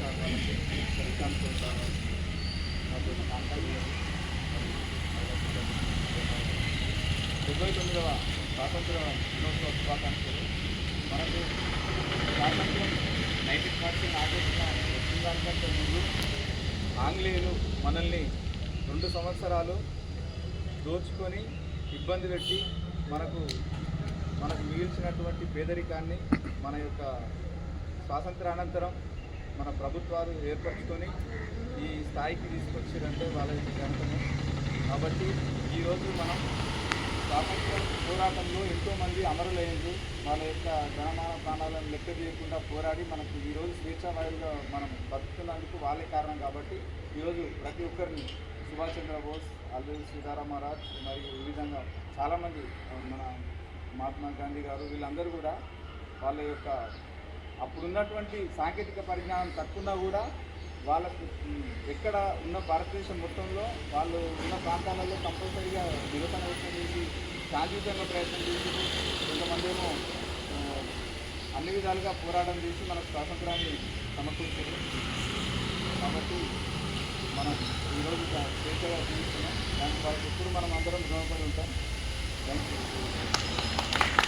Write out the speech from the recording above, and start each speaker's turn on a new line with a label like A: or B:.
A: Sir వాళ్ళకి Srikanth sir నాకు contact చేసి 79వ స్వాతంత్ర దినోత్సవ శుభాకాంక్షలు. మనకు స్వాతంత్రం 1940 ఆగస్టున వచ్చిన దానికంటే ముందు ఆంగ్లేయులు మనల్ని 2 సంవత్సరాలు దోచుకొని ఇబ్బంది పెట్టి మనకు మిగిల్చినటువంటి పేదరికాన్ని మన యొక్క స్వాతంత్రానంతరం మన ప్రభుత్వాలు ఏర్పరచుకొని ఈ స్థాయికి తీసుకొచ్చారంటే వాళ్ళ యొక్క ఘనతనే. కాబట్టి ఈరోజు మనం స్వాతంత్ర పోరాటంలో ఎంతోమంది అమరులయ్యారు. వాళ్ళ యొక్క ధనమాన ప్రాణాలను లెక్క చేయకుండా పోరాడి మనకు ఈరోజు స్వేచ్ఛావాయులుగా మనం బతుకుతున్నందుకు వాళ్ళే కారణం. కాబట్టి ఈరోజు ప్రతి ఒక్కరిని సుభాష్ చంద్రబోస్, అల్లూరి సీతారామరాజు మరియు ఈ విధంగా చాలామంది మన మహాత్మా గాంధీ గారు వీళ్ళందరూ కూడా వాళ్ళ యొక్క అప్పుడున్నటువంటి సాంకేతిక పరిజ్ఞానం తక్కువన్నా కూడా వాళ్ళకు ఎక్కడ ఉన్న భారతదేశం మొత్తంలో వాళ్ళు ఉన్న ప్రాంతాలలో కంపల్సరీగా నిరసన వ్యక్తం చేసి శాంతియుతంగా ప్రయత్నం చేసి కొంతమంది ఏమో అన్ని విధాలుగా పోరాటం చేసి మనకు స్వాతంత్రాన్ని సమకూర్చారు. కాబట్టి మనం ఈరోజు స్వేచ్ఛగా జీవిస్తున్నాం. దానికి వాళ్ళకి ఎప్పుడు మనం అందరం రుణపడి ఉంటాం. Thank you.